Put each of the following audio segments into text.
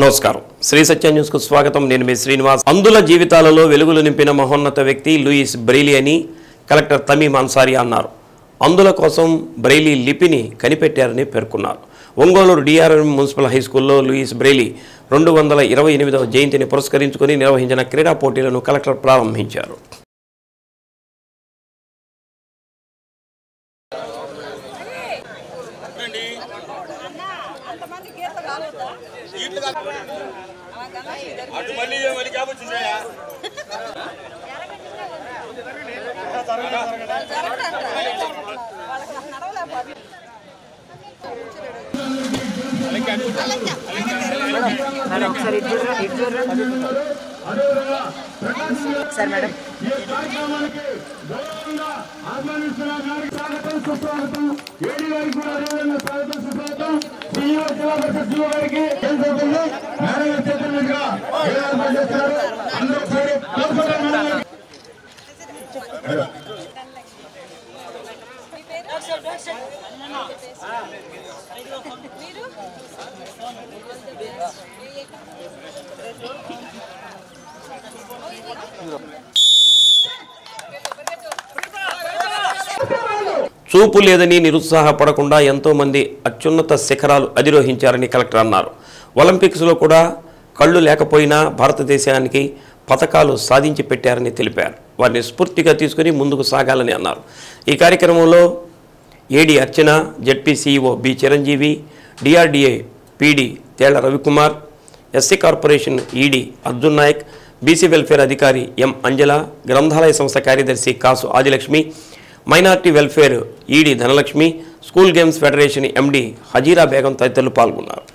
నమస్కారం శ్రీ సత్య న్యూస్ కు స్వాగతం నేను మీ శ్రీనివాస్ అందుల జీవితాలలో వెలుగులు నింపిన మహోన్నత వ్యక్తి లూయిస్ బ్రెయిలీ అని కలెక్టర్ తమీమ్ అన్సారీ అన్నారు అందుల కోసం బ్రెయిలీ లిపిని కనిపెట్టారని పేర్కొన్నారు ఒంగోలు డిఆర్ఎం మున్సిపల్ హై స్కూల్లో లూయిస్ బ్రెయిలీ 228వ జయంతిని పురస్కరించుకొని నిర్వహించిన క్రీడా పోటీలను కలెక్టర్ ప్రారంభించారు सर मैडम చూపు లేదని నిరుత్సాహపడకుండా ఎంతో మంది అత్యున్నత శిఖరాలు అధిరోహించారని కలెక్టర్ అన్నారు ఒలింపిక్స్లో కూడా కళ్ళు లేకపోయినా భారతదేశానికి పతకాలు సాధించి పెట్టారని తెలిపారు వారిని స్ఫూర్తిగా తీసుకుని ముందుకు సాగాలని అన్నారు ఈ కార్యక్రమంలో AD Archana ZP CEO B Chiranjeevi DRDA PD Tella Ravikumar SC corporation ED Arjun Naik BC welfare అధికారి ఎం అంజల గ్రంథాలయ సంస్థ కార్యదర్శి Kasu Adilakshmi minority welfare ED Dhanalakshmi school games federation MD Hajira Begum తదితరులు పాల్గొన్నారు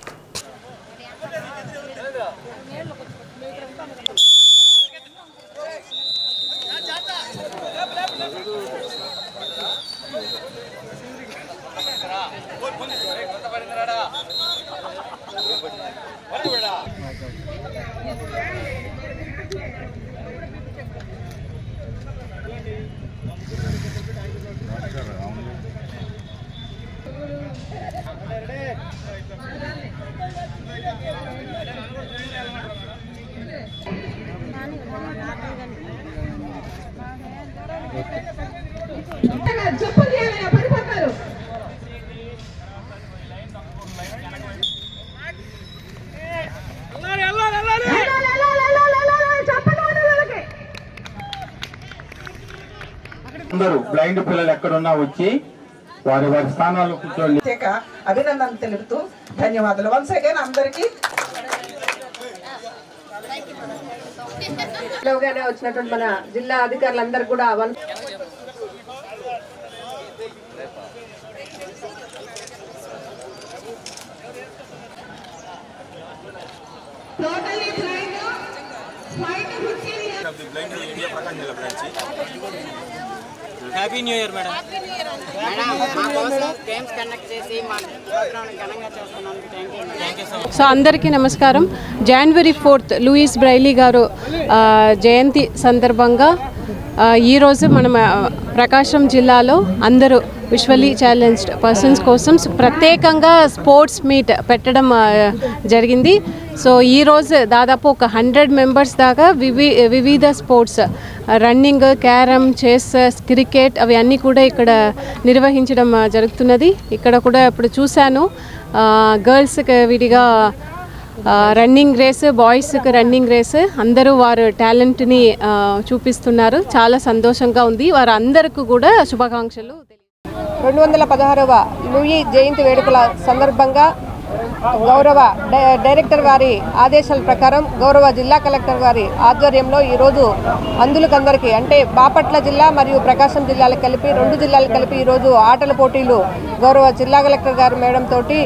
అందరూ బ్లైండ్ పిల్లలు ఎక్కడున్నా వచ్చి వారి వారి స్థానాల్లో కూర్చోండి. అభినందనలు తెలుపుతూ ధన్యవాదాలు వన్స్ అగైన్ అందరికీ. వచ్చినటువంటి మన జిల్లా అధికారులందరూ కూడా happy new year madam. So అందరికీ నమస్కారం. జనవరి 4 లూయిస్ బ్రెయిలీ గారు జయంతి సందర్భంగా ఈరోజు మనం ప్రకాశం జిల్లాలో అందరూ విజువల్లీ ఛాలెంజ్డ్ పర్సన్స్ కోసం ప్రత్యేకంగా స్పోర్ట్స్ మీట్ పెట్టడం జరిగింది. సో ఈరోజు దాదాపు ఒక 100 మెంబర్స్ దాకా వివిధ sports running, carrom, chess, cricket అవి అన్నీ కూడా ఇక్కడ నిర్వహించడం జరుగుతున్నది. ఇక్కడ కూడా ఇప్పుడు చూశాను గర్ల్స్కి విడిగా రన్నింగ్ రేస్, బాయ్స్కి రన్నింగ్ రేస్ అందరూ వారు టాలెంట్ని చూపిస్తున్నారు. చాలా సంతోషంగా ఉంది. వారు అందరికీ కూడా శుభాకాంక్షలు. 216వ లూయి జయంతి వేడుకల సందర్భంగా గౌరవ డైరెక్టర్ గారి ఆదేశాల ప్రకారం గౌరవ జిల్లా కలెక్టర్ గారి ఆధ్వర్యంలో ఈరోజు అందులకందరికీ అంటే బాపట్ల జిల్లా మరియు ప్రకాశం జిల్లాలకు కలిపి 2 జిల్లాలకు కలిపి ఈరోజు ఆటల పోటీలు గౌరవ జిల్లా కలెక్టర్ గారు మేడం తోటి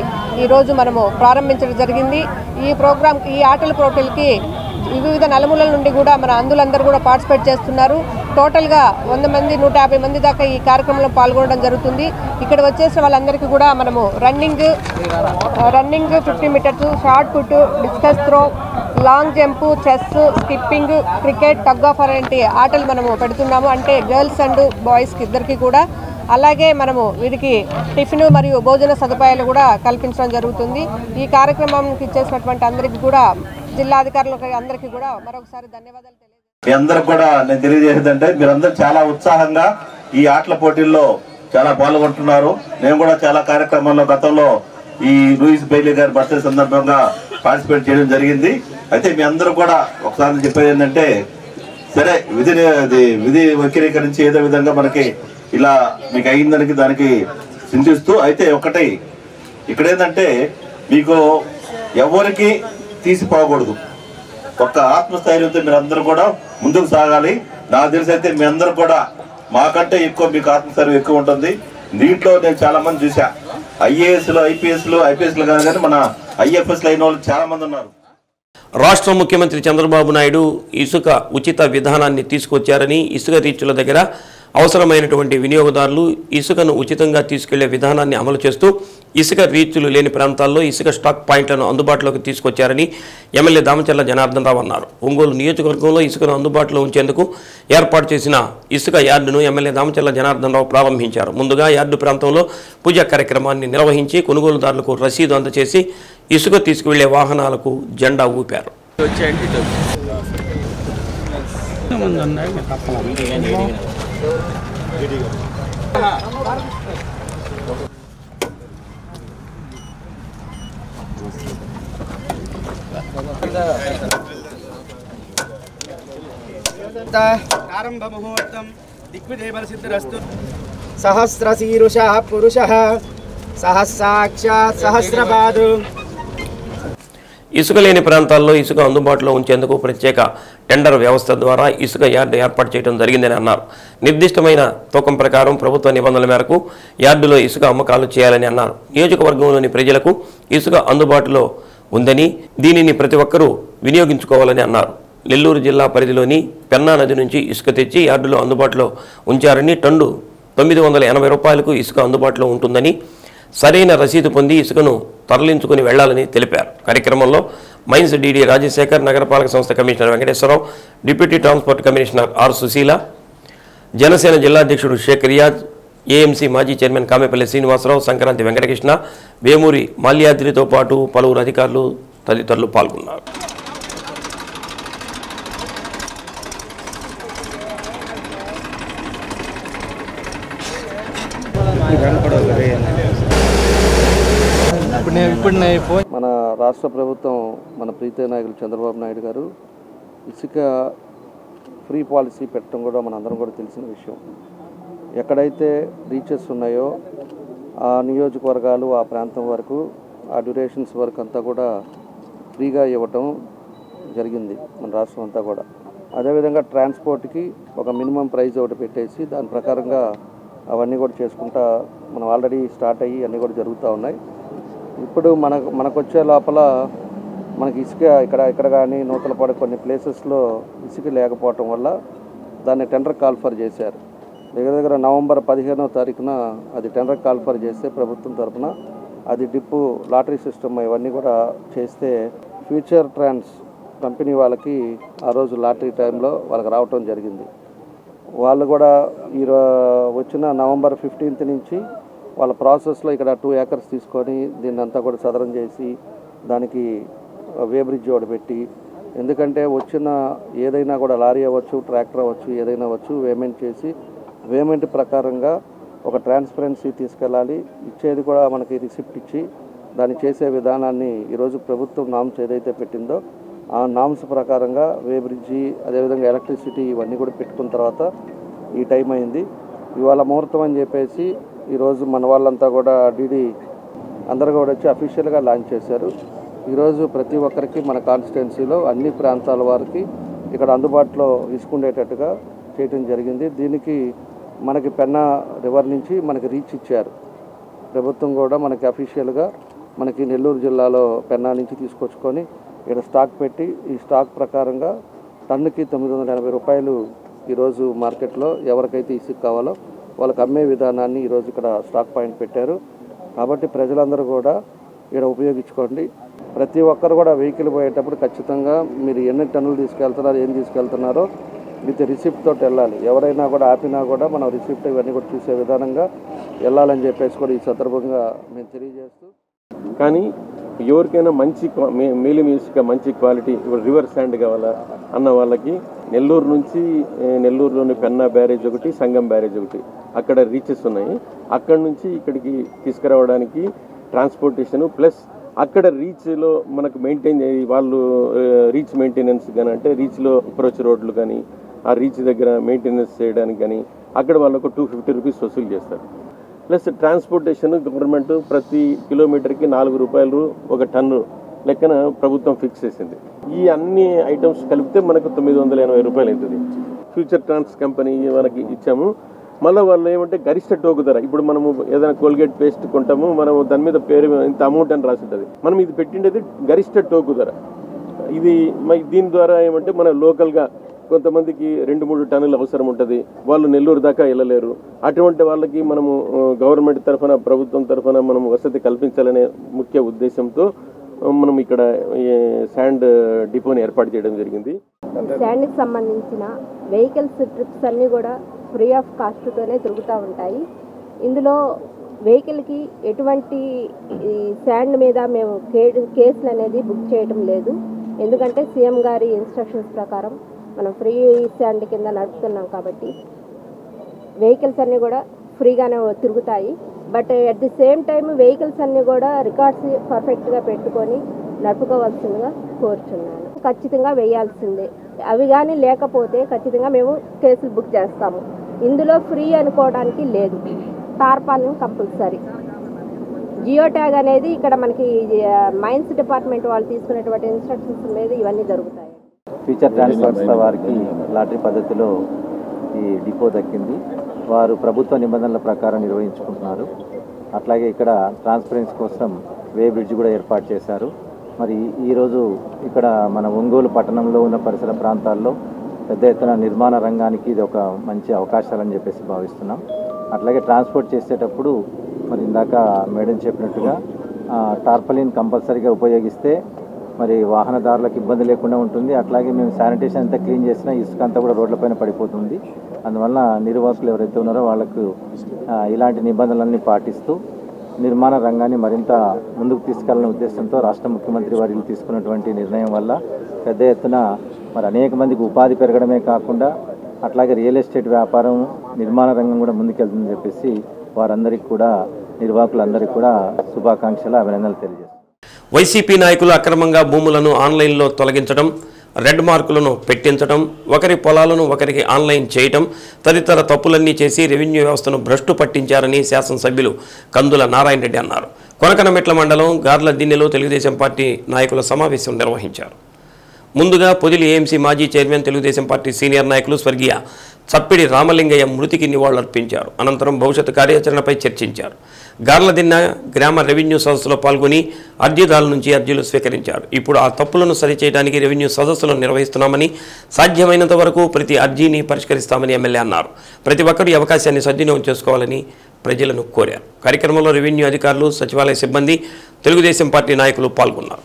ఈరోజు మనము ప్రారంభించడం జరిగింది. ఈ ఆటల పోటీలకి వివిధ నలుమూలల నుండి కూడా మన అందులందరూ కూడా పార్టిసిపేట్ చేస్తున్నారు. టోటల్గా 100 మంది 150 మంది దాకా ఈ కార్యక్రమంలో పాల్గొనడం జరుగుతుంది. ఇక్కడ వచ్చేసిన వాళ్ళందరికీ కూడా మనము running 50 metres, shot put, discus throw, long jump, chess, skipping, cricket, tug of war వంటి ఆటలు మనము పెడుతున్నాము. అంటే గర్ల్స్ అండ్ బాయ్స్కి ఇద్దరికి కూడా అలాగే మనము వీరికి టిఫిన్ మరియు భోజన సదుపాయాలు కూడా కల్పించడం జరుగుతుంది. ఈ కార్యక్రమానికి ఇచ్చేసినటువంటి అందరికీ కూడా జిల్లాధికారులకు అందరికీ కూడా మరొకసారి ధన్యవాదాలు మీ అందరికి కూడా నేను తెలియజేసేదంటే మీరందరూ చాలా ఉత్సాహంగా ఈ ఆటల పోటీల్లో చాలా పాల్గొంటున్నారు. నేను కూడా చాలా కార్యక్రమాల్లో గతంలో ఈ లూయిస్ బ్రైలీ గారి బర్త్డే సందర్భంగా పార్టిసిపేట్ చేయడం జరిగింది. అయితే మీ అందరూ కూడా ఒకసారి చెప్పేది ఏంటంటే సరే విధి వక్రీకరించి ఏదో విధంగా మనకి ఇలా మీకు అయిన దానికి చింతిస్తూ అయితే ఒకటి ఇక్కడ ఏంటంటే మీకు ఎవరికి తీసిపోకూడదు. ఒక ఆత్మస్థైర్యంతో మీరు అందరూ కూడా ముందుకు సాగాలి. నాకు తెలిసి అయితే మీ అందరూ కూడా మాకంటే ఎక్కువ మీకు ఆత్మస్థైర్యం ఎక్కువ ఉంటుంది. దీంట్లో నేను చాలా మంది చూసా, ఐఏఎస్లు ఐపీఎస్లు కాదు కానీ మన ఐఎఫ్ఎస్లు అయిన వాళ్ళు చాలా మంది ఉన్నారు. రాష్ట్ర ముఖ్యమంత్రి చంద్రబాబు నాయుడు ఇసుక ఉచిత విధానాన్ని తీసుకొచ్చారని, ఇసుక రీచ్ల దగ్గర అవసరమైనటువంటి వినియోగదారులు ఇసుకను ఉచితంగా తీసుకెళ్లే విధానాన్ని అమలు చేస్తూ ఇసుక రీచ్లు లేని ప్రాంతాల్లో ఇసుక స్టాక్ పాయింట్లను అందుబాటులోకి తీసుకొచ్చారని ఎమ్మెల్యే దామచర్ల జనార్దన్ రావు అన్నారు. ఒంగోలు నియోజకవర్గంలో ఇసుకను అందుబాటులో ఉంచేందుకు ఏర్పాటు చేసిన ఇసుక యార్డును ఎమ్మెల్యే దామచర్ల జనార్దన్ రావు ప్రారంభించారు. ముందుగా యార్డు ప్రాంతంలో పూజా కార్యక్రమాన్ని నిర్వహించి కొనుగోలుదారులకు రసీదు అందజేసి ఇసుక తీసుకువెళ్లే వాహనాలకు జెండా ఊపారు. ప్రారంభ ముహూర్తం దిగ్విజయ సిద్ధిరస్తు. సహస్రశీరుషః పురుషః సహస్రాక్షాత్ సహస్రపాదు. ఇసుక లేని ప్రాంతాల్లో ఇసుక అందుబాటులో ఉంచేందుకు ప్రత్యేక టెండర్ వ్యవస్థ ద్వారా ఇసుక యార్డు ఏర్పాటు చేయడం జరిగిందని అన్నారు. నిర్దిష్టమైన తూకం ప్రకారం ప్రభుత్వ నిబంధనల మేరకు యార్డులో ఇసుక అమ్మకాలు చేయాలని అన్నారు. నియోజకవర్గంలోని ప్రజలకు ఇసుక అందుబాటులో ఉందని, దీనిని ప్రతి ఒక్కరూ వినియోగించుకోవాలని అన్నారు. నెల్లూరు జిల్లా పరిధిలోని పెన్నా నది నుంచి ఇసుక తెచ్చి యార్డులో అందుబాటులో ఉంచారని, టన్ను 980 రూపాయలకు ఇసుక అందుబాటులో ఉంటుందని, సరైన రసీదు పొంది ఇసుకను తరలించుకుని వెళ్లాలని తెలిపారు. కార్యక్రమంలో మైన్స్ డీడీ రాజశేఖర్, నగరపాలక సంస్థ commissioner Venkateswararao, deputy transport commissioner R Sushila, Janasena జిల్లా అధ్యక్షుడు షేక్ రియాజ్, ఏఎంసీ మాజీ చైర్మన్ కామెపల్లి శ్రీనివాసరావు, సంక్రాంతి వెంకటకృష్ణ, వేమూరి మాల్యాద్రితో పాటు పలువురు అధికారులు తదితరులు పాల్గొన్నారు. మన రాష్ట్ర ప్రభుత్వం, మన ప్రీత నాయకులు చంద్రబాబు నాయుడు గారు ఇసుక ఫ్రీ పాలసీ పెట్టడం కూడా మనందరం కూడా తెలిసిన విషయం. ఎక్కడైతే రీచెస్ ఉన్నాయో ఆ నియోజకవర్గాలు, ఆ ప్రాంతం వరకు, ఆ డ్యూరేషన్స్ వరకు అంతా కూడా ఫ్రీగా ఇవ్వటం జరిగింది మన రాష్ట్రం అంతా కూడా. అదేవిధంగా ట్రాన్స్పోర్ట్కి ఒక మినిమం ప్రైస్ ఒకటి పెట్టేసి దాని ప్రకారంగా అవన్నీ కూడా చేసుకుంటా మనం ఆల్రెడీ స్టార్ట్ అయ్యి అన్నీ కూడా జరుగుతూ ఉన్నాయి. ఇప్పుడు మనకు వచ్చే లోపల మనకి ఇసుక ఇక్కడ కానీ నూతలపాడు కొన్ని ప్లేసెస్లో ఇసుక లేకపోవటం వల్ల దాన్ని టెండర్ కాల్ఫర్ చేశారు. దగ్గర నవంబర్ 15వ తారీఖున అది టెండర్ కాల్ఫర్ చేస్తే ప్రభుత్వం తరఫున అది డిప్పు లాటరీ సిస్టమ్ ఇవన్నీ కూడా చేస్తే ఫ్యూచర్ ట్రాన్స్ కంపెనీ వాళ్ళకి ఆ రోజు లాటరీ టైంలో వాళ్ళకి రావటం జరిగింది. వాళ్ళు కూడా వచ్చిన నవంబర్ 15th నుంచి వాళ్ళ ప్రాసెస్లో ఇక్కడ 2 acres తీసుకొని దీన్ని అంతా కూడా సదరం చేసి దానికి వే బ్రిడ్జ్ ఒకటి పెట్టి, ఎందుకంటే వచ్చిన ఏదైనా కూడా లారీ అవ్వచ్చు, ట్రాక్టర్ అవ్వచ్చు, ఏదైనా అవ్వచ్చు, పేమెంట్ చేసి పేమెంట్ ప్రకారంగా ఒక ట్రాన్స్పరెన్సీ తీసుకెళ్ళాలి. ఇచ్చేది కూడా మనకి రిసిప్ట్ ఇచ్చి దాన్ని చేసే విధానాన్ని ఈరోజు ప్రభుత్వం నామ్స్ ఏదైతే పెట్టిందో ఆ నామ్స్ ప్రకారంగా వే బ్రిడ్జి, అదేవిధంగా ఎలక్ట్రిసిటీ ఇవన్నీ కూడా పెట్టుకున్న తర్వాత ఈ టైం అయింది. ఇవాళ ముహూర్తం అని చెప్పేసి ఈరోజు మన వాళ్ళంతా కూడా డీడీ అందరూ కూడా వచ్చి అఫీషియల్గా లాంచ్ చేశారు. ఈరోజు ప్రతి ఒక్కరికి మన కాన్స్టిట్యున్సీలో అన్ని ప్రాంతాల వారికి ఇక్కడ అందుబాటులో తీసుకుండేటట్టుగా చేయడం జరిగింది. దీనికి మనకి పెన్నా రివర్ నుంచి మనకి రీచ్ ఇచ్చారు ప్రభుత్వం కూడా. మనకి అఫీషియల్గా మనకి నెల్లూరు జిల్లాలో పెన్నా నుంచి తీసుకొచ్చుకొని ఇక్కడ స్టాక్ పెట్టి ఈ స్టాక్ ప్రకారంగా టన్నుకి 980 రూపాయలు ఈరోజు మార్కెట్లో ఎవరికైతే ఇసుక కావాలో వాళ్ళకి అమ్మే విధానాన్ని ఈరోజు ఇక్కడ స్టాక్ పాయింట్ పెట్టారు. కాబట్టి ప్రజలందరూ కూడా ఇక్కడ ఉపయోగించుకోండి. ప్రతి ఒక్కరు కూడా వెహికల్ పోయేటప్పుడు ఖచ్చితంగా మీరు ఎన్ని టన్నులు తీసుకెళ్తున్నారు, ఏం తీసుకెళ్తున్నారో విత్ రిసిప్ట్ తోటి వెళ్ళాలి. ఎవరైనా కూడా ఆపినా కూడా మనం రిసిప్ట్ ఇవన్నీ కూడా చూసే విధానంగా వెళ్ళాలని చెప్పేసి కూడా ఈ సందర్భంగా మేము తెలియజేస్తూ, కానీ ఎవరికైనా మంచి మేలిమీసుగా మంచి క్వాలిటీ రివర్ శాండ్ కావాలా అన్న వాళ్ళకి నెల్లూరు నుంచి నెల్లూరులోని పెన్నా బ్యారేజ్ ఒకటి, సంగం బ్యారేజ్ ఒకటి, అక్కడ రీచెస్ ఉన్నాయి. అక్కడ నుంచి ఇక్కడికి తీసుకురావడానికి ట్రాన్స్పోర్టేషను ప్లస్ అక్కడ రీచ్లో మనకు మెయింటైన్ వాళ్ళు రీచ్ మెయింటెనెన్స్ కానీ, అంటే రీచ్లో అప్రోచ్ రోడ్లు కానీ, ఆ రీచ్ దగ్గర మెయింటెనెన్స్ చేయడానికి కానీ అక్కడ వాళ్ళకు 250 రూపీస్ వసూలు చేస్తారు. ప్లస్ ట్రాన్స్పోర్టేషన్ గవర్నమెంట్ ప్రతి కిలోమీటర్కి 4 రూపాయలు ఒక టన్ను లెక్కన ప్రభుత్వం ఫిక్స్ చేసింది. ఈ అన్ని ఐటమ్స్ కలిపితే మనకు 980 రూపాయలు అవుతుంది. ఫ్యూచర్ ట్రాన్స్ కంపెనీ మనకి ఇచ్చాము. మళ్ళీ వాళ్ళు ఏమంటే గరిష్ట టోకు ధర, ఇప్పుడు మనము ఏదైనా కోల్గేట్ పేస్ట్ కొంటాము, మనము దాని మీద పేరు ఇంత అమౌంట్ అని రాసి ఉంటుంది, మనం ఇది పెట్టిండేది గరిష్ట టోకు ధర. ఇది దీని ద్వారా ఏమంటే మన లోకల్గా కొంతమందికి 2-3 టన్నులు అవసరం ఉంటుంది, వాళ్ళు నెల్లూరు దాకా వెళ్ళలేరు. అటువంటి వాళ్ళకి మనము గవర్నమెంట్ తరఫున, ప్రభుత్వం తరఫున మనం వసతి కల్పించాలనే ముఖ్య ఉద్దేశంతో మనం ఇక్కడ శాండ్ డిపోని ఏర్పాటు చేయడం జరిగింది. శాండ్కి సంబంధించిన వెహికల్స్ ట్రిప్స్ అన్నీ కూడా ఫ్రీ ఆఫ్ కాస్ట్తోనే తిరుగుతూ ఉంటాయి. ఇందులో వెహికల్కి ఎటువంటి శాండ్ మీద మేము కేసులు అనేది బుక్ చేయడం లేదు. ఎందుకంటే సీఎం గారి ఇన్స్ట్రక్షన్స్ ప్రకారం మనం ఫ్రీ శాండ్ కింద నడుపుతున్నాం కాబట్టి వెహికల్స్ అన్నీ కూడా ఫ్రీగానే తిరుగుతాయి. But at the same time vehicles అన్నీ కూడా రికార్డ్స్ పర్ఫెక్ట్గా పెట్టుకొని నడుపుకోవాల్సిందిగా కోరుచున్నాను. ఖచ్చితంగా వేయాల్సిందే. అవి కానీ లేకపోతే ఖచ్చితంగా మేము కేసులు బుక్ చేస్తాము. ఇందులో ఫ్రీ అనుకోవడానికి లేదు. Tarpaulin compulsory. జియో ట్యాగ్ అనేది ఇక్కడ మనకి మైన్స్ డిపార్ట్మెంట్ వాళ్ళు తీసుకునేటువంటి ఇన్స్ట్రక్షన్స్ మీద ఇవన్నీ జరుగుతాయి. ఫ్యూచర్ ట్రాన్స్ సంస్థ వారికి లాటరీ పద్ధతిలో ఈ డిపో దక్కింది. వారు ప్రభుత్వ నిబంధనల ప్రకారం నిర్వహించుకుంటున్నారు. అట్లాగే ఇక్కడ ట్రాన్స్పరెన్సీ కోసం వే బ్రిడ్జ్ కూడా ఏర్పాటు చేశారు. మరి ఈరోజు ఇక్కడ మన ఒంగోలు పట్టణంలో ఉన్న పరిసర ప్రాంతాల్లో పెద్ద ఎత్తున నిర్మాణ రంగానికి ఇది ఒక మంచి అవకాశాలని చెప్పేసి భావిస్తున్నాం. అట్లాగే ట్రాన్స్పోర్ట్ చేసేటప్పుడు మరి ఇందాక మేడం చెప్పినట్టుగా టార్పలిన్ కంపల్సరీగా ఉపయోగిస్తే మరి వాహనదారులకు ఇబ్బంది లేకుండా ఉంటుంది. అట్లాగే మేము శానిటేషన్ అంతా క్లీన్ చేసినా ఇసుక అంతా కూడా రోడ్లపైన పడిపోతుంది. అందువల్ల నిర్వాహకులు ఎవరైతే ఉన్నారో వాళ్ళకు ఇలాంటి నిబంధనలన్నీ పాటిస్తూ నిర్మాణ రంగాన్ని మరింత ముందుకు తీసుకెళ్లనే ఉద్దేశంతో రాష్ట్ర ముఖ్యమంత్రి వారు తీసుకున్నటువంటి నిర్ణయం వల్ల పెద్ద ఎత్తున మరి అనేక మందికి ఉపాధి పెరగడమే కాకుండా అట్లాగే రియల్ ఎస్టేట్ వ్యాపారం, నిర్మాణ రంగం కూడా ముందుకెళ్తుందని చెప్పేసి వారందరికీ కూడా నిర్వాహకులందరికీ కూడా శుభాకాంక్షలు, అభినందనలు తెలియజేస్తారు. వైసీపీ నాయకులు అక్రమంగా భూములను ఆన్లైన్లో తొలగించడం, రెడ్ మార్కులను పెట్టించడం, ఒకరి పొలాలను ఒకరికి ఆన్లైన్ చేయడం తదితర తప్పులన్నీ చేసి రెవెన్యూ వ్యవస్థను భ్రష్టు పట్టించారని శాసనసభ్యులు కందుల నారాయణ రెడ్డి అన్నారు. కొనకనమెట్ల మండలం గార్ల దిన్నెలో తెలుగుదేశం పార్టీ నాయకుల సమావేశం నిర్వహించారు. ముందుగా పొదిలి ఏఎంసీ మాజీ చైర్మన్, తెలుగుదేశం పార్టీ సీనియర్ నాయకులు స్వర్గీయ చప్పిడి రామలింగయ్య మృతికి నివాళులర్పించారు. అనంతరం భవిష్యత్తు కార్యాచరణపై చర్చించారు. గార్లదిన్న గ్రామ రెవెన్యూ సదస్సులో పాల్గొని అర్జీదారుల నుంచి అర్జీలు స్వీకరించారు. ఇప్పుడు ఆ తప్పులను సరిచేయడానికి రెవెన్యూ సదస్సులను నిర్వహిస్తున్నామని, సాధ్యమైనంత వరకు ప్రతి అర్జీని పరిష్కరిస్తామని ఎమ్మెల్యే అన్నారు. ప్రతి ఒక్కరూ ఈ అవకాశాన్ని సద్వినియోగం చేసుకోవాలని ప్రజలను కోరారు. కార్యక్రమంలో రెవెన్యూ అధికారులు, సచివాలయ సిబ్బంది, తెలుగుదేశం పార్టీ నాయకులు పాల్గొన్నారు.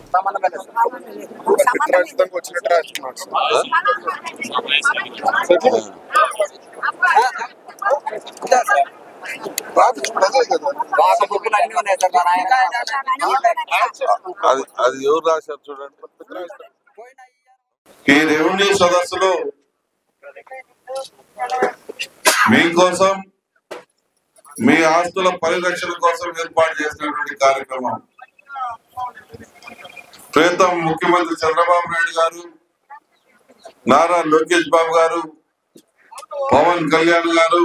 అది ఎవరు రాశారు చూడండి. ఈ రెవెన్యూ సదస్సులో మీకోసం, మీ ఆస్తుల పరిరక్షణ కోసం ఏర్పాటు చేసినటువంటి కార్యక్రమం. ప్రీతం ముఖ్యమంత్రి చంద్రబాబు నాయుడు గారు, నారా లోకేష్ బాబు గారు, పవన్ కళ్యాణ్ గారు,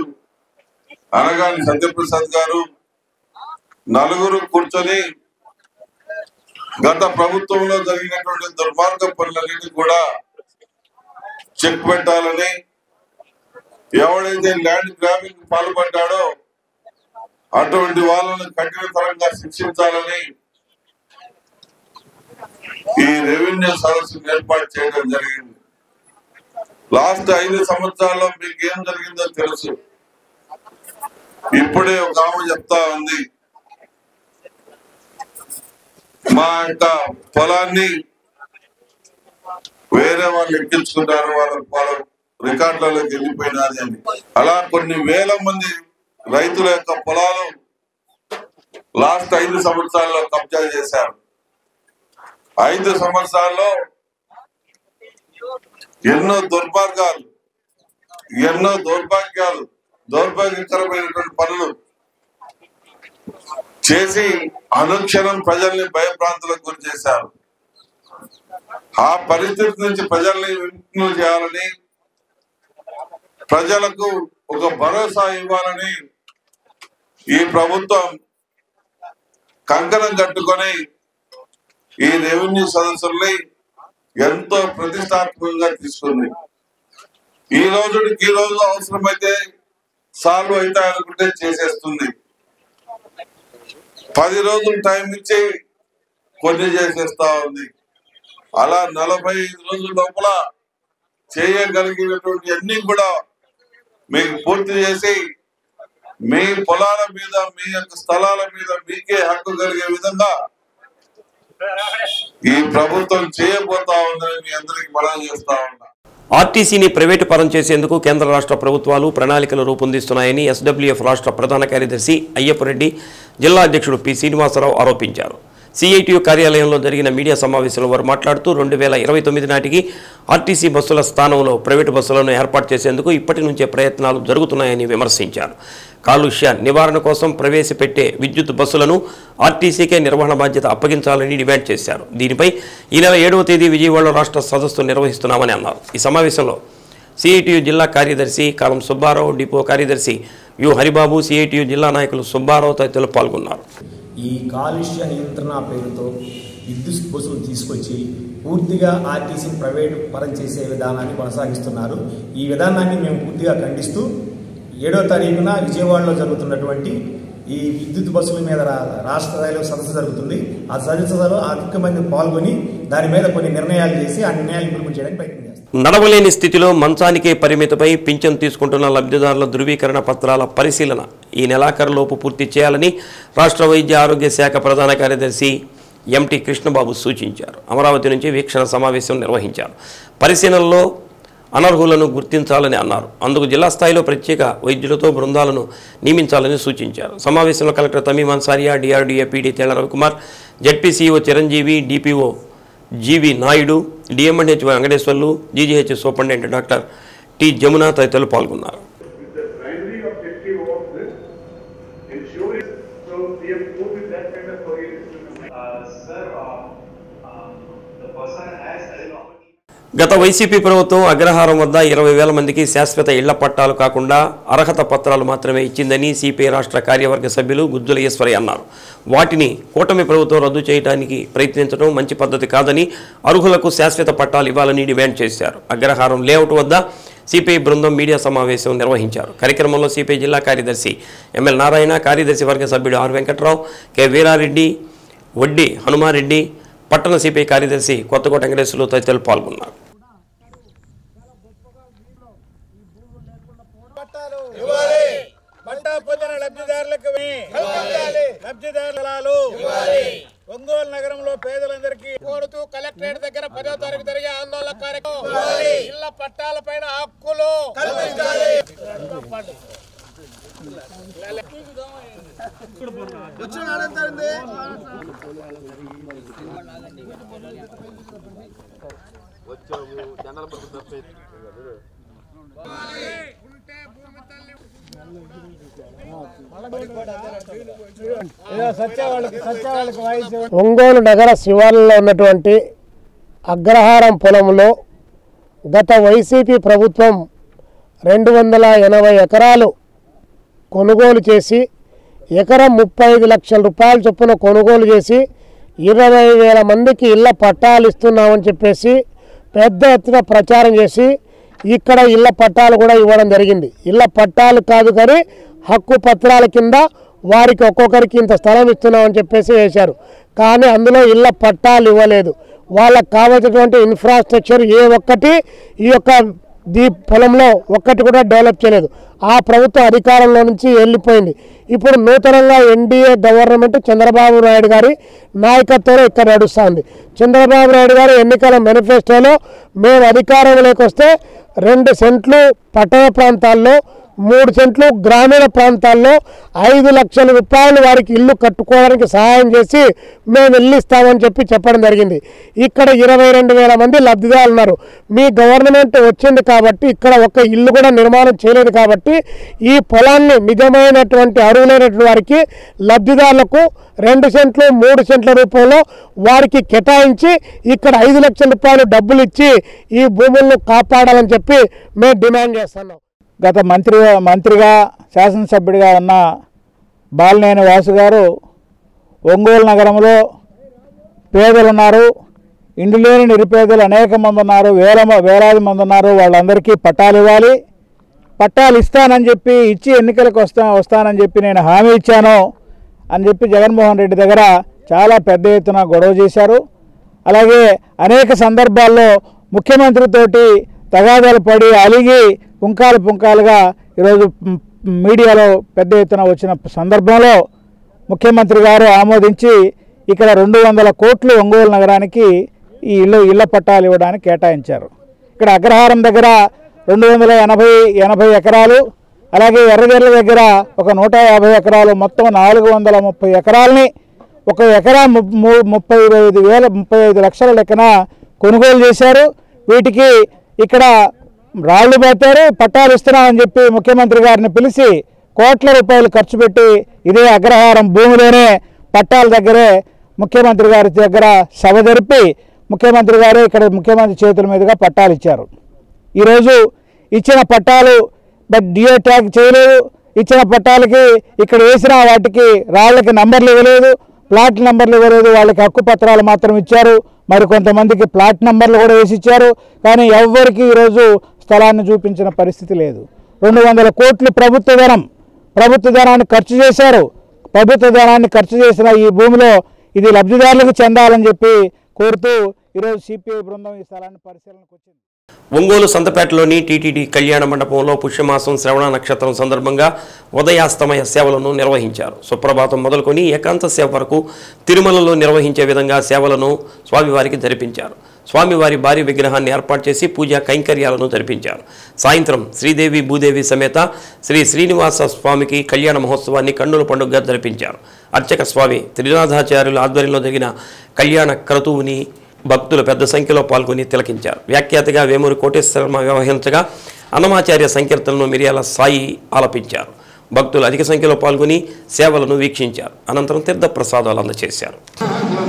అనగాని సత్యప్రసాద్ గారు నలుగురు కూర్చొని గత ప్రభుత్వంలో జరిగినటువంటి దుర్మార్గ పనులన్నిటి కూడా చెక్ పెట్టాలని, ఎవడైతే ల్యాండ్ గ్రాబింగ్ పాల్పడ్డాడో అటువంటి వాళ్ళను కఠినతరంగా శిక్షించాలని ఈ రెవెన్యూ సదస్సు ఏర్పాటు చేయడం జరిగింది. లాస్ట్ 5 సంవత్సరాల్లో మీకు ఏం జరిగిందో తెలుసు. ఇప్పుడే ఒక ఆమె చెప్తా ఉంది, మా యొక్క పొలాన్ని వేరే వాళ్ళు ఎక్కించుకుంటారు, వాళ్ళ రికార్డులలోకి వెళ్ళిపోయినది అని. అలా కొన్ని వేల మంది రైతుల యొక్క పొలాలు లాస్ట్ 5 సంవత్సరాల్లో కబ్జా చేశారు. 5 సంవత్సరాల్లో ఎన్నో దుర్మార్గాలు, ఎన్నో దౌర్భాగ్యకరమైనటువంటి పనులు చేసి అనుక్షణం ప్రజల్ని భయభ్రాంతులకు గురి చేశారు. ఆ పరిస్థితి నుంచి ప్రజల్ని విముక్తులు చేయాలని, ప్రజలకు ఒక భరోసా ఇవ్వాలని ఈ ప్రభుత్వం కంకణం కట్టుకొని ఈ రెవెన్యూ సదస్సుల్ని ఎంతో ప్రతిష్టాత్మకంగా తీసుకుంది. ఈ రోజుకి రోజు అవసరమైతే సాల్వ్ అయితే అనుకుంటే చేసేస్తుంది. 10 రోజులు టైం ఇచ్చి కొన్ని చేసేస్తా ఉంది. అలా 45 రోజుల లోపల చేయగలిగినటువంటి అన్ని కూడా మీకు పూర్తి చేసి మీ పొలాల మీద, మీ యొక్క స్థలాల మీద మీకే హక్కు కలిగే విధంగా ఈ ప్రభుత్వం చేయబోతా ఉందని మీ అందరికి మనం చేస్తా ఉన్నా. ఆర్టీసీని ప్రైవేటు పరం చేసేందుకు కేంద్ర రాష్ట్ర ప్రభుత్వాలు ప్రణాళికలు రూపొందిస్తున్నాయని ఎస్డబ్ల్యూఎఫ్ రాష్ట్ర ప్రధాన కార్యదర్శి అయ్యప్పరెడ్డి, జిల్లా అధ్యక్షుడు పి శ్రీనివాసరావు ఆరోపించారు. సిఐటియు కార్యాలయంలో జరిగిన మీడియా సమావేశంలో వారు మాట్లాడుతూ 2029 నాటికి ఆర్టీసీ బస్సుల స్థానంలో ప్రైవేటు బస్సులను ఏర్పాటు చేసేందుకు ఇప్పటి నుంచే ప్రయత్నాలు జరుగుతున్నాయని విమర్శించారు. కాలుష్య నివారణ కోసం ప్రవేశపెట్టే విద్యుత్ బస్సులను ఆర్టీసీకే నిర్వహణ బాధ్యత అప్పగించాలని డిమాండ్ చేశారు. దీనిపై ఈ నెల 7వ తేదీ విజయవాడలో రాష్ట్ర సదస్సు నిర్వహిస్తున్నామని అన్నారు. ఈ సమావేశంలో సిఐటియు జిల్లా కార్యదర్శి కాలం సుబ్బారావు, డిపో కార్యదర్శి యు హరిబాబు, సిఐటియు జిల్లా నాయకులు సుబ్బారావు తదితరులు పాల్గొన్నారు. ఈ కాలుష్య నియంత్రణ పేరుతో విద్యుత్ బస్సులు తీసుకొచ్చి పూర్తిగా ఆర్టీసీని ప్రైవేటు పరం చేసే విధానాన్ని కొనసాగిస్తున్నారు. ఈ విధానాన్ని మేము పూర్తిగా ఖండిస్తూ 7వ తారీఖున విజయవాడలో జరుగుతున్నటువంటి ఈ విద్యుత్ బస్సుల మీద రాష్ట్ర స్థాయిలో సదస్సు జరుగుతుంది. ఆ సదస్సులో అధిక మంది పాల్గొని దాని మీద కొన్ని నిర్ణయాలు చేసి ఆ నిర్ణయాలు ఇంప్లిమెంట్ చేయడానికి ప్రయత్నం చేస్తారు. నడవలేని స్థితిలో మంచానికే పరిమితమై పింఛన్ తీసుకుంటున్న లబ్ధిదారుల ధృవీకరణ పత్రాల పరిశీలన ఈ నెలాఖరులోపు పూర్తి చేయాలని రాష్ట్ర వైద్య ఆరోగ్య శాఖ ప్రధాన కార్యదర్శి ఎంటి కృష్ణబాబు సూచించారు. అమరావతి నుంచి వీక్షణ సమావేశం నిర్వహించారు. పరిశీలనలో అనర్హులను గుర్తించాలని అన్నారు. అందుకు జిల్లా స్థాయిలో ప్రత్యేక వైద్యులతో బృందాలను నియమించాలని సూచించారు. సమావేశంలో collector Tamim Ansariya, DRDA PD Tella Ravikumar, ZP CEO Chiranjeevi, DPO G V Naidu, DMNH Venkateswarlu, GGH superintendent doctor T Jamuna తదితరులు పాల్గొన్నారు. గత వైసీపీ ప్రభుత్వం అగ్రహారం వద్ద 20,000 మందికి శాశ్వత ఇళ్ల పట్టాలు కాకుండా అర్హత పత్రాలు మాత్రమే ఇచ్చిందని సిపిఐ రాష్ట్ర కార్యవర్గ సభ్యులు గుజ్జుల ఈశ్వరయ్య అన్నారు. వాటిని కూటమి ప్రభుత్వం రద్దు చేయడానికి ప్రయత్నించడం మంచి పద్ధతి కాదని, అర్హులకు శాశ్వత పట్టాలు ఇవ్వాలని డిమాండ్ చేశారు. అగ్రహారం లేఅవుట్ వద్ద సిపిఐ బృందం మీడియా సమావేశం నిర్వహించారు. కార్యక్రమంలో సిపిఐ జిల్లా కార్యదర్శి ఎంఎల్ నారాయణ, కార్యదర్శి వర్గ సభ్యుడు ఆర్ వెంకట్రావు, కె వీరారెడ్డి, వడ్డీ హనుమారెడ్డి, పట్టణ సిపిఐ కార్యదర్శి కొత్తకోట వెంకటేశ్వర్లు తదితరులు పాల్గొన్నారు. ఒంగోలు నగరంలో పేదలందరికీ కోరుతూ కలెక్టరేట్ దగ్గర 10వ తారీఖు జరిగే ఆందోళన కార్యక్రమం ఇళ్ల పట్టాల పైన హక్కులు ఒంగోలు నగర శివార్లలో ఉన్నటువంటి అగ్రహారం పొలంలో గత వైసీపీ ప్రభుత్వం 280 ఎకరాలు కొనుగోలు చేసి ఎకరం 35 లక్షల రూపాయల చొప్పున కొనుగోలు చేసి 20,000 మందికి ఇళ్ల పట్టాలు ఇస్తున్నామని చెప్పేసి పెద్ద ఎత్తున ప్రచారం చేసి ఇక్కడ ఇళ్ల పట్టాలు కూడా ఇవ్వడం జరిగింది. ఇళ్ల పట్టాలు కాదు కానీ హక్కు పత్రాల కింద వారికి ఒక్కొక్కరికి ఇంత స్థలం ఇస్తున్నామని చెప్పేసి వేశారు. కానీ అందులో ఇళ్ల పట్టాలు ఇవ్వలేదు. వాళ్ళకు కావాల్సినటువంటి ఇన్ఫ్రాస్ట్రక్చర్ ఏ ఒక్కటి ఈ యొక్క ఈ పొలంలో ఒక్కటి కూడా డెవలప్ చేయలేదు. ఆ ప్రభుత్వం అధికారంలో నుంచి వెళ్ళిపోయింది. ఇప్పుడు నూతనంగా ఎన్డీఏ గవర్నమెంట్ చంద్రబాబు నాయుడు గారి నాయకత్వంలో ఇక్కడ నడుస్తుంది. చంద్రబాబు నాయుడు గారి ఎన్నికల మేనిఫెస్టోలో మేము అధికారంలోకి వస్తే 2 సెంట్లు పట్టణ ప్రాంతాల్లో, 3 సెంట్లు గ్రామీణ ప్రాంతాల్లో 5 లక్షల రూపాయలు వారికి ఇల్లు కట్టుకోవడానికి సహాయం చేసి మేము ఇల్లు ఇస్తామని చెప్పడం జరిగింది. ఇక్కడ 22,000 మంది లబ్ధిదారులు ఉన్నారు. మీ గవర్నమెంట్ వచ్చింది కాబట్టి ఇక్కడ ఒక్క ఇల్లు కూడా నిర్మాణం చేయలేదు కాబట్టి ఈ పొలాన్ని నిజమైనటువంటి అర్హులైనటువంటి వారికి లబ్ధిదారులకు 2 సెంట్లు 3 సెంట్ల రూపంలో వారికి కేటాయించి ఇక్కడ 5 లక్షల రూపాయలు డబ్బులు ఇచ్చి ఈ భూములను కాపాడాలని చెప్పి మేము డిమాండ్ చేస్తున్నాం. గత మంత్రిగా శాసనసభ్యుడిగా ఉన్న బాలినేని వాసు గారు ఒంగోలు నగరంలో పేదలు ఉన్నారు, ఇండ్లు లేని నిరుపేదలు అనేక మంది ఉన్నారు, వేలాది మంది ఉన్నారు. వాళ్ళందరికీ పట్టాలు ఇవ్వాలి, పట్టాలు ఇస్తానని చెప్పి ఇచ్చి ఎన్నికలకు వస్తానని చెప్పి నేను హామీ ఇచ్చాను అని చెప్పి జగన్మోహన్ రెడ్డి దగ్గర చాలా పెద్ద ఎత్తున గొడవ చేశారు. అలాగే అనేక సందర్భాల్లో ముఖ్యమంత్రితోటి తగాదాలు పడి అలిగి పుంకాలుగా ఈరోజు మీడియాలో పెద్ద ఎత్తున వచ్చిన సందర్భంలో ముఖ్యమంత్రి గారు ఆమోదించి ఇక్కడ 200 కోట్లు ఒంగోలు నగరానికి ఈ ఇళ్ల పట్టాలు ఇవ్వడానికి కేటాయించారు. ఇక్కడ అగ్రహారం దగ్గర 280 ఎకరాలు, అలాగే ఎర్రగెర్ల దగ్గర ఒక 150 ఎకరాలు, మొత్తం 430 ఎకరాలని 1 ఎకరా 35 లక్షల లెక్కన కొనుగోలు చేశారు. వీటికి ఇక్కడ రాళ్లు పెట్టారు, పట్టాలు ఇస్తున్నామని చెప్పి ముఖ్యమంత్రి గారిని పిలిచి కోట్ల రూపాయలు ఖర్చు పెట్టి ఇదే అగ్రహారం భూమిలోనే పట్టాల దగ్గరే ముఖ్యమంత్రి గారి దగ్గర సభ జరిపి ముఖ్యమంత్రి గారు ఇక్కడ ముఖ్యమంత్రి చేతుల మీదుగా పట్టాలు ఇచ్చారు. ఈరోజు ఇచ్చిన పట్టాలు డిఓ ట్యాగ్ చేయలేదు. ఇచ్చిన పట్టాలకి ఇక్కడ వేసిన వాటికి రాళ్ళకి నంబర్లు ఇవ్వలేదు, ప్లాట్ నంబర్లు ఇవ్వలేదు. వాళ్ళకి హక్కు పత్రాలు మాత్రం ఇచ్చారు. మరి కొంతమందికి ప్లాట్ నంబర్లు కూడా వేసి ఇచ్చారు. కానీ ఎవ్వరికి ఈరోజు స్థలాన్ని చూపించిన పరిస్థితి లేదు. 200 కోట్లు ప్రభుత్వ ధనాన్ని ఖర్చు చేశారు. ప్రభుత్వ ధనాన్ని ఖర్చు చేసిన ఈ భూమిలో ఇది లబ్ధిదారులకు చెందాలని చెప్పి కోరుతూ ఈరోజు సిపిఐ బృందం ఈ స్థలాన్ని పరిశీలనకు వచ్చింది. ఒంగోలు సంతపేటలోని టీటీడీ కళ్యాణ మండపంలో పుష్యమాసం శ్రవణ నక్షత్రం సందర్భంగా ఉదయాస్తమయ సేవలను నిర్వహించారు. సుప్రభాతం మొదలుకొని ఏకాంత సేవ వరకు తిరుమలలో నిర్వహించే విధంగా సేవలను స్వామివారికి జరిపించారు. స్వామివారి భారీ విగ్రహాన్ని ఏర్పాటు చేసి పూజా కైంకర్యాలను జరిపించారు. సాయంత్రం శ్రీదేవి భూదేవి సమేత శ్రీ శ్రీనివాస స్వామికి కళ్యాణ మహోత్సవాన్ని కన్నుల పండుగగా జరిపించారు. అర్చక స్వామి త్రినాథాచార్యుల ఆధ్వర్యంలో జరిగిన కళ్యాణ క్రతువుని భక్తులు పెద్ద సంఖ్యలో పాల్గొని తిలకించారు. వ్యాఖ్యాతగా వేమూరి కోటేశ్వరమ వ్యవహరించగా అన్నమాచార్య సంకీర్తనను మిరియాల సాయి ఆలపించారు. భక్తులు అధిక సంఖ్యలో పాల్గొని సేవలను వీక్షించారు. అనంతరం తీర్థ ప్రసాదాలు అందజేశారు. రాజా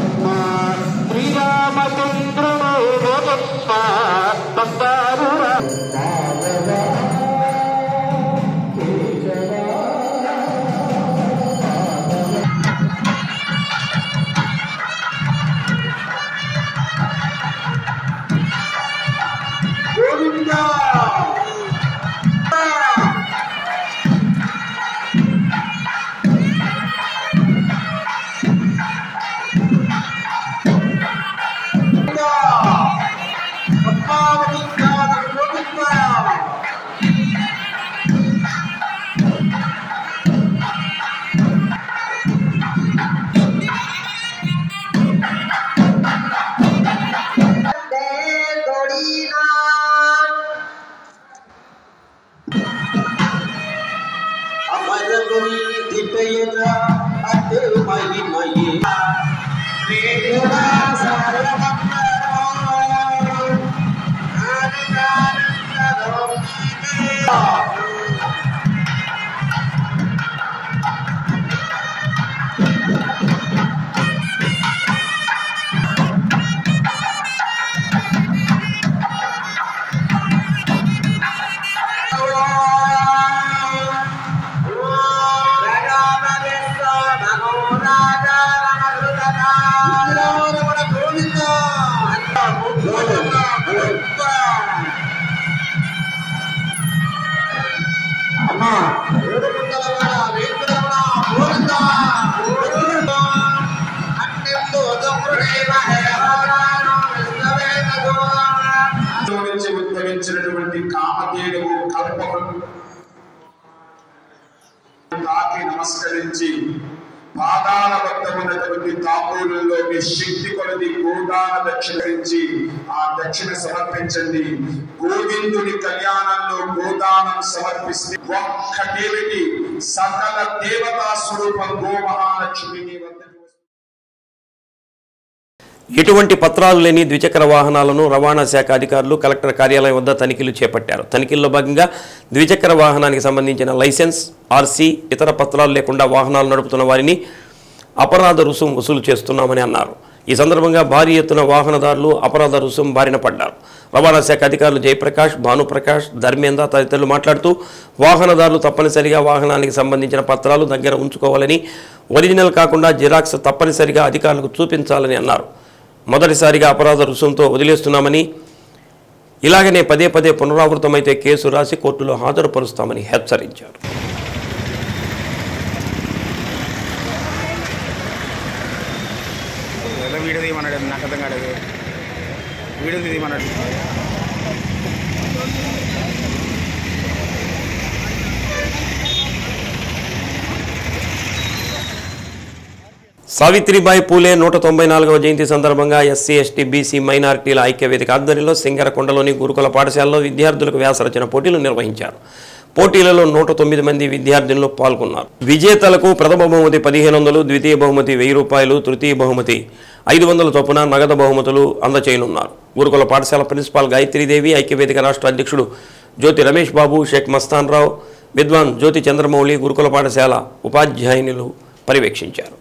నుంచి ఉద్భవించినటువంటి కామధేనువు కల్పకుడు తాకి నమస్కరించి పాదాల వద్ద ఉన్నటువంటి తాంబూలంలోని శక్తి కొలది గోదాన దక్షిణించి ఆ దక్షిణ సమర్పించండి. గోవిందుని కళ్యాణంలో గోదానం సమర్పిస్తే ఒక్కటేమిటి సకల దేవతా స్వరూపం గో మహాలక్ష్మిని వద్దకు. ఎటువంటి పత్రాలు లేని ద్విచక్ర వాహనాలను రవాణా శాఖ అధికారులు కలెక్టర్ కార్యాలయం వద్ద తనిఖీలు చేపట్టారు. తనిఖీల్లో భాగంగా ద్విచక్ర వాహనానికి సంబంధించిన లైసెన్స్, ఆర్సీ, ఇతర పత్రాలు లేకుండా వాహనాలు నడుపుతున్న వారిని అపరాధ రుసుం వసూలు చేస్తున్నామని అన్నారు. ఈ సందర్భంగా భారీ ఎత్తున వాహనదారులు అపరాధ రుసుం బారిన పడ్డారు. రవాణా శాఖ అధికారులు జయప్రకాష్, భానుప్రకాష్, ధర్మేంద్ర తదితరులు మాట్లాడుతూ వాహనదారులు తప్పనిసరిగా వాహనానికి సంబంధించిన పత్రాలు దగ్గర ఉంచుకోవాలని, ఒరిజినల్ కాకుండా జిరాక్స్ తప్పనిసరిగా అధికారులకు చూపించాలని అన్నారు. మొదటిసారిగా అపరాధ రుసుంతో వదిలేస్తున్నామని, ఇలాగనే పదే పదే పునరావృతమైతే కేసు రాసి కోర్టులో హాజరుపరుస్తామని హెచ్చరించారు. సావిత్రిబాయి పూలే 194వ జయంతి సందర్భంగా ఎస్సీ, ఎస్టీ, బీసీ, మైనారిటీల ఐక్యవేదిక ఆధ్వర్యంలో సింగరకొండలోని గురుకుల పాఠశాలలో విద్యార్థులకు వ్యాసరచన పోటీలు నిర్వహించారు. పోటీలలో 109 మంది విద్యార్థులు పాల్గొన్నారు. విజేతలకు ప్రథమ బహుమతి 1500, ద్వితీయ బహుమతి 1000 రూపాయలు, తృతీయ బహుమతి 500 చొప్పున నగదు బహుమతులు అందచేయనున్నారు. గురుకుల పాఠశాల ప్రిన్సిపాల్ గాయత్రీదేవి, ఐక్యవేదిక రాష్ట్ర అధ్యక్షుడు జ్యోతి రమేష్ బాబు, షేక్ మస్తాన్ రావు, విద్వాన్ జ్యోతి చంద్రమౌళి గురుకుల పాఠశాల ఉపాధ్యాయునులు పర్యవేక్షించారు.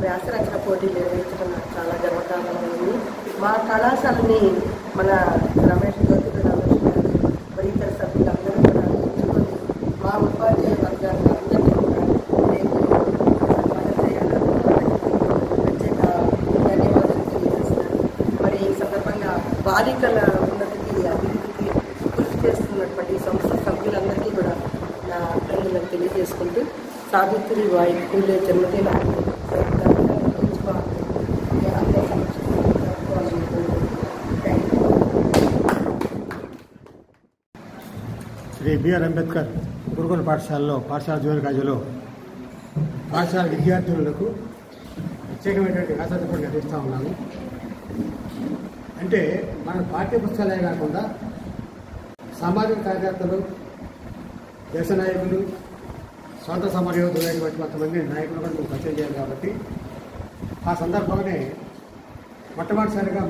వ్యాసరచన పోటీలు నిర్వహించడం నాకు చాలా గర్వకారణంగా ఉంది. మా కళాశాలని మన రమేష్ గారు, మరి ఇతర సభ్యులందరూ కూడా ఎంచుకొని మా ఉపాధ్యాయ వర్గాన్ని అందరినీ కూడా ప్రత్యేక ధన్యవాదాలు తెలియజేస్తున్నాను. మరి ఈ సందర్భంగా బాలికల ఉన్నతికి, అభివృద్ధికి కృషి చేస్తున్నటువంటి సంస్థ సభ్యులందరికీ కూడా నా అభినందనలు తెలియజేసుకుంటూ సావిత్రిబాయి పూలే జన్మదినాన్ని శ్రీ బిఆర్ అంబేద్కర్ గురుకుల పాఠశాలలో పాఠశాల జూనియర్ కాలేజీలో పాఠశాల విద్యార్థులకు ప్రత్యేకమైనటువంటి వ్యాసాలు కూడా నిర్వహిస్తూ ఉన్నాను. అంటే మన పాఠ్య పుస్తకాలే కాకుండా సామాజిక కార్యకర్తలు, దేశ నాయకులు, స్వాతంత్ర సమరయోధులైనటువంటి కొంతమంది నాయకులు కూడా మేము పరిచయం చేయాలి. కాబట్టి ఆ సందర్భంగానే మొట్టమొదటిసారిగా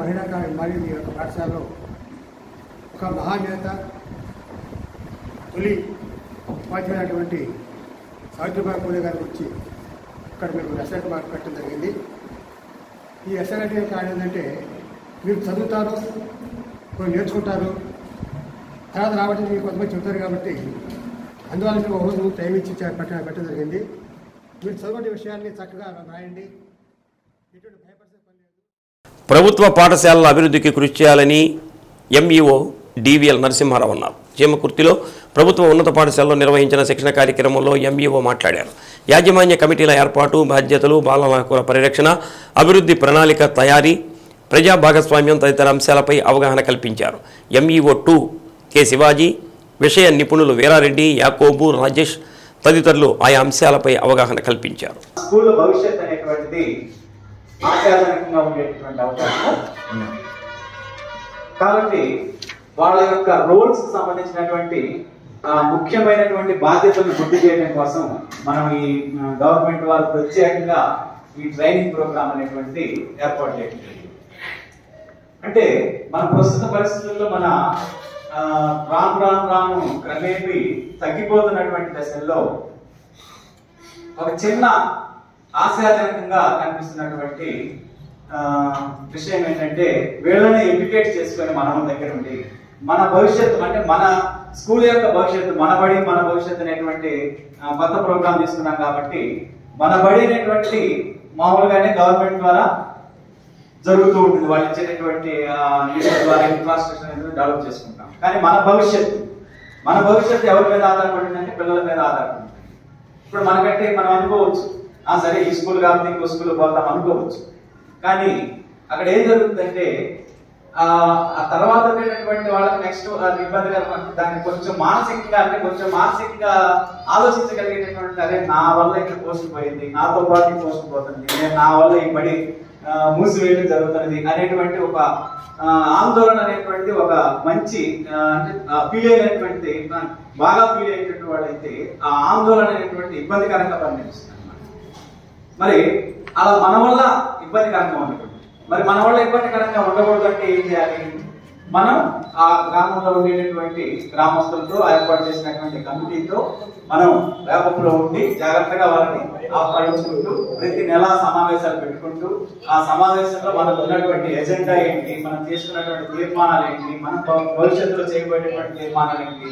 మరి ఈ యొక్క పాఠశాలలో ఒక మహానేత, తొలి ఉపాధ్యాయులైనటువంటి సావిత్రిబాయి పూలే గారి గురించి ఇక్కడ మేము ఎస్ఐటి మార్క్ పెట్టడం జరిగింది. ఈ ఎస్ఐటి యొక్క ఏంటంటే మీరు చదువుతారు, కొన్ని నేర్చుకుంటారు, తర్వాత రావడం మీకు కొంతమంది చెబుతారు. కాబట్టి అందువల్ల మేము ఒక రోజు టైం ఇచ్చి పెట్టడం జరిగింది. మీరు చదువుకునే విషయాన్ని చక్కగా రాయండి. ప్రభుత్వ పాఠశాలల అభివృద్ధికి కృషి చేయాలని ఎంఈఓ డివిఎల్ నరసింహారావు అన్నారు. చీమకుర్తిలో ప్రభుత్వ ఉన్నత పాఠశాలలో నిర్వహించిన శిక్షణ కార్యక్రమంలో ఎంఈఓ మాట్లాడారు. యాజమాన్య కమిటీల ఏర్పాటు, బాధ్యతలు, బాలల హక్కుల పరిరక్షణ, అభివృద్ధి ప్రణాళిక తయారీ, ప్రజా భాగస్వామ్యం తదితర అంశాలపై అవగాహన కల్పించారు. ఎంఈఓ 2 కె శివాజీ, విషయ నిపుణులు వీరారెడ్డి, యాకోబు, రాజేష్ తదితరులు ఆయా అంశాలపై అవగాహన కల్పించారు. స్కూల్ భవిష్యత్ అనేటువంటిది ఆశాజనకంగా ఉండేటువంటి అవకాశం ఉంది. కాబట్టి వాళ్ళ యొక్క రోల్స్ సంబంధించినటువంటి ముఖ్యమైనటువంటి బాధ్యతలను గుర్తు చేయడం కోసం మనం ఈ గవర్నమెంట్ వారు ప్రత్యేకంగా ఈ ట్రైనింగ్ ప్రోగ్రామ్ అనేటువంటిది ఏర్పాటు చేయడం. అంటే మన ప్రస్తుత పరిస్థితుల్లో మన రాను క్రమేపీ తగ్గిపోతున్నటువంటి దశల్లో ఒక చిన్న ఆశాజనకంగా కనిపిస్తున్నటువంటి విషయం ఏంటంటే వీళ్ళని ఎడ్యుకేట్ చేసుకొని మనం దగ్గర ఉండి మన భవిష్యత్తు అంటే మన స్కూల్ యొక్క భవిష్యత్తు మన బడి మన భవిష్యత్తు అనేటువంటి కొత్త ప్రోగ్రామ్ తీసుకున్నాం కాబట్టి మన బడి అనేటువంటి మామూలుగానే గవర్నమెంట్ ద్వారా జరుగుతూ ఉంటుంది. వాళ్ళు ఇచ్చేటటువంటి ద్వారా ఇన్ఫ్రాస్ట్రక్చర్ అనేది డెవలప్ చేసుకుంటాం. కానీ మన భవిష్యత్తు ఎవరి మీద ఆధారపడిందంటే పిల్లల మీద ఆధారపడింది. ఇప్పుడు మనకంటే మనం అనుకోవచ్చు సరే ఈ స్కూల్ కాబట్టి ఇంకో స్కూల్ పోతాం అనుకోవచ్చు. కానీ అక్కడ ఏం జరుగుతుందంటే ఆ తర్వాత ఉండేటటువంటి వాళ్ళకి నెక్స్ట్ ఇబ్బందిగా దాన్ని కొంచెం మానసికంగా ఆలోచించగలిగేటటువంటి అదే నా వల్ల ఇక్కడ పోస్ట్ పోయింది, నాతో పాటు పోస్ట్ పోతుంది, నా వల్ల ఈ బడి మూసివేయడం జరుగుతున్నది అనేటువంటి ఒక ఆందోళన అనేటువంటి ఒక మంచి అంటే ఫీల్ అయినటువంటి బాగా ఫీల్ అయ్యేటువంటి వాళ్ళైతే ఆ ఆందోళన అనేటువంటి ఇబ్బందికరంగా పరిణమిస్తుంది అన్నమాట. మరి అలా మన వల్ల ఇబ్బందికరంగా ఉండకూడదు. మరి మన వల్ల ఇబ్బందికరంగా ఉండకూడదు అంటే ఏం చేయాలి? మనం ఆ గ్రామంలో ఉండేటటువంటి గ్రామస్తులతో ఏర్పాటు చేసినటువంటి కమిటీతో మనం వేపంలో ఉండి జాగ్రత్తగా వాళ్ళని ఆహ్వానించుకుంటూ ప్రతి నెల సమావేశాలు పెట్టుకుంటూ ఆ సమావేశంలో మనకు ఉన్నటువంటి ఎజెండా ఏంటి, మనం చేసుకున్నటువంటి తీర్మానాలు ఏంటి, మనం భవిష్యత్తులో చేయబోయేటువంటి తీర్మానాలు ఏంటి,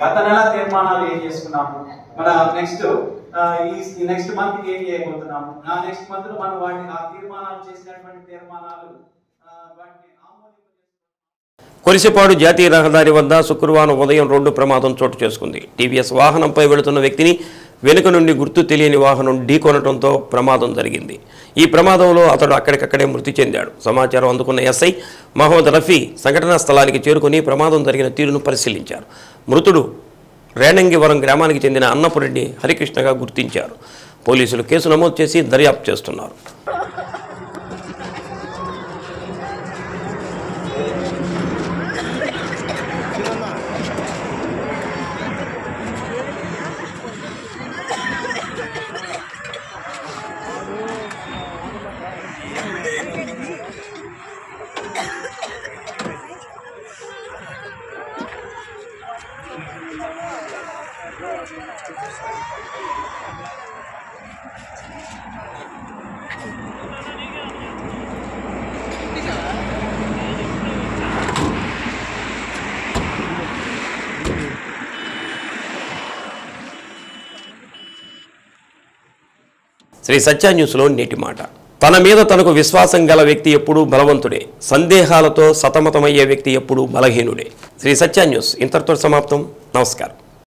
గత నెల తీర్మానాలు ఏం చేసుకున్నాము, మన నెక్స్ట్ మంత్ ఏం చేయబోతున్నాము, నెక్స్ట్ మంత్ లో మనం వాటిని ఆ తీర్మానాలు చేసినటువంటి తీర్మానాలు వాటిని కొరిసెపాడు జాతీయ రహదారి వద్ద శుక్రవారం ఉదయం రోడ్డు ప్రమాదం చోటు చేసుకుంది. టీవీఎస్ వాహనంపై వెళుతున్న వ్యక్తిని వెనుక నుండి గుర్తు తెలియని వాహనం ఢీకొనడంతో ప్రమాదం జరిగింది. ఈ ప్రమాదంలో అతడు అక్కడికక్కడే మృతి చెందాడు. సమాచారం అందుకున్న ఎస్ఐ మహమ్మద్ రఫీ సంఘటనా స్థలానికి చేరుకుని ప్రమాదం జరిగిన తీరును పరిశీలించారు. మృతుడు రేణంగివరం గ్రామానికి చెందిన అన్నపురెడ్డి హరికృష్ణగా గుర్తించారు. పోలీసులు కేసు నమోదు చేసి దర్యాప్తు చేస్తున్నారు. శ్రీ సత్య న్యూస్లో నేటి మాట. తన మీద తనకు విశ్వాసం గల వ్యక్తి ఎప్పుడూ బలవంతుడే, సందేహాలతో సతమతమయ్యే వ్యక్తి ఎప్పుడూ బలహీనుడే. శ్రీ సత్య న్యూస్ ఇంతటితో సమాప్తం. నమస్కారం.